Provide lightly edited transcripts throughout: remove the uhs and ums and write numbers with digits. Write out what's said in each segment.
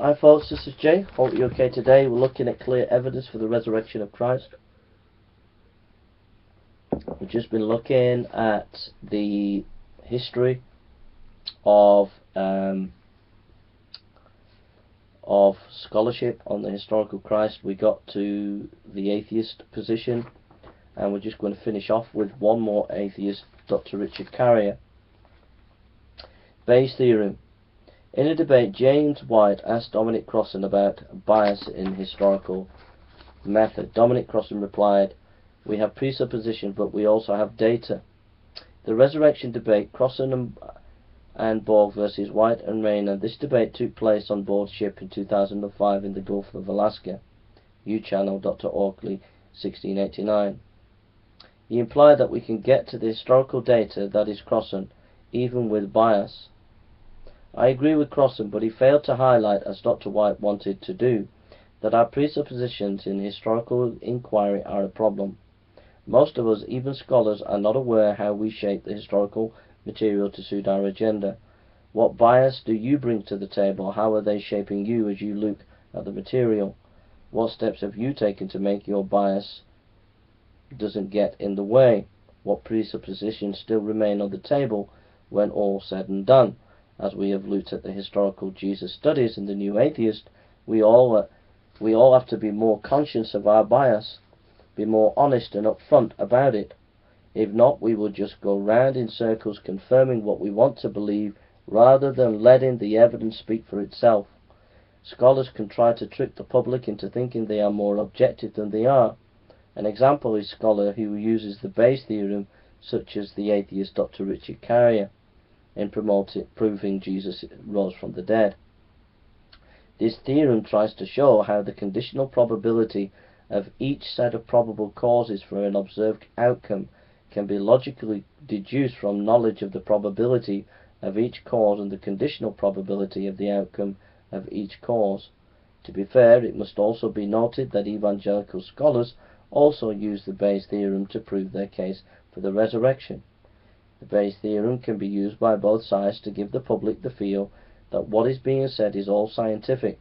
Hi folks, this is Jay. Hope you're okay today. We're looking at clear evidence for the resurrection of Christ. We've just been looking at the history of scholarship on the historical Christ. We got to the atheist position, and we're just going to finish off with one more atheist, Dr. Richard Carrier. Bayes' theorem. In a debate, James White asked Dominic Crossan about bias in historical method. Dominic Crossan replied, "We have presuppositions, but we also have data." The resurrection debate, Crossan and Borg versus White and Rayner. This debate took place on board ship in 2005 in the Gulf of Alaska. U-Channel, Dr. Oakley, 1689. He implied that we can get to the historical data, that is Crossan, even with bias. I agree with Crossan, but he failed to highlight, as Dr. White wanted to do, that our presuppositions in historical inquiry are a problem. Most of us, even scholars, are not aware how we shape the historical material to suit our agenda. What bias do you bring to the table? How are they shaping you as you look at the material? What steps have you taken to make your bias doesn't get in the way? What presuppositions still remain on the table when all said and done? As we have looked at the historical Jesus studies in the New Atheist, we all have to be more conscious of our bias, be more honest and upfront about it. If not, we will just go round in circles confirming what we want to believe rather than letting the evidence speak for itself. Scholars can try to trick the public into thinking they are more objective than they are. An example is a scholar who uses the Bayes' theorem, such as the atheist Dr. Richard Carrier, in proving Jesus rose from the dead. This theorem tries to show how the conditional probability of each set of probable causes for an observed outcome can be logically deduced from knowledge of the probability of each cause and the conditional probability of the outcome of each cause. To be fair, it must also be noted that evangelical scholars also use the Bayes' theorem to prove their case for the resurrection. The Bayes' theorem can be used by both sides to give the public the feel that what is being said is all scientific.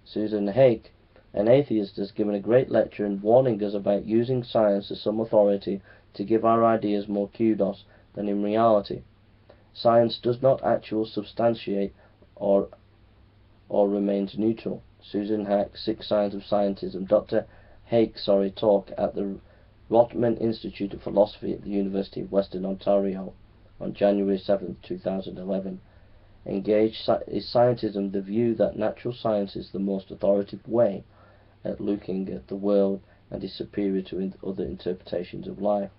Susan Hake, an atheist, has given a great lecture in warning us about using science as some authority to give our ideas more kudos than in reality. Science does not actually substantiate or remains neutral. Susan Hake, 6 Signs of Scientism. Dr. Hake talk at the Rotman Institute of Philosophy at the University of Western Ontario on January 7, 2011. Engaged is scientism the view that natural science is the most authoritative way at looking at the world and is superior to other interpretations of life?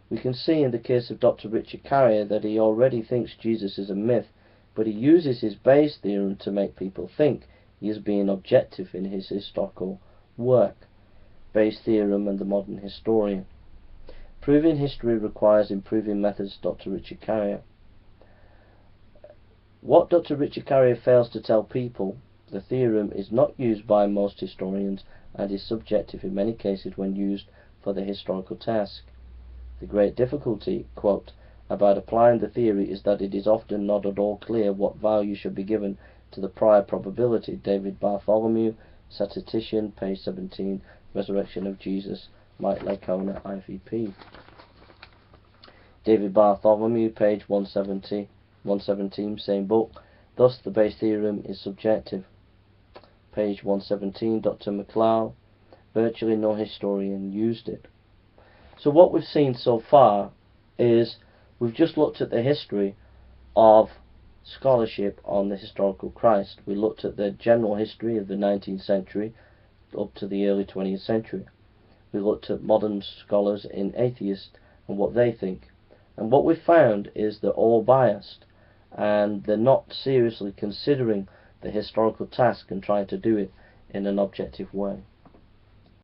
We can see in the case of Dr. Richard Carrier that he already thinks Jesus is a myth, but he uses his Bayes' theorem to make people think he is being objective in his historical work. Bayes' theorem and the modern historian. Proving history requires improving methods. Dr. Richard Carrier. What Dr. Richard Carrier fails to tell people, the theorem is not used by most historians and is subjective in many cases when used for the historical task. The great difficulty, quote, about applying the theory is that it is often not at all clear what value should be given to the prior probability. David Bartholomew, Statistician, page 17, Resurrection of Jesus, Mike Licona, IVP. David Bartholomew, page 117, same book. Thus, the Bayes' theorem is subjective. Page 117, Dr. McLeod. Virtually no historian used it. So what we've seen so far is we've just looked at the history of scholarship on the historical Christ. We looked at the general history of the 19th century up to the early 20th century. We looked at modern scholars in atheists and what they think. And what we found is they're all biased, and they're not seriously considering the historical task and trying to do it in an objective way.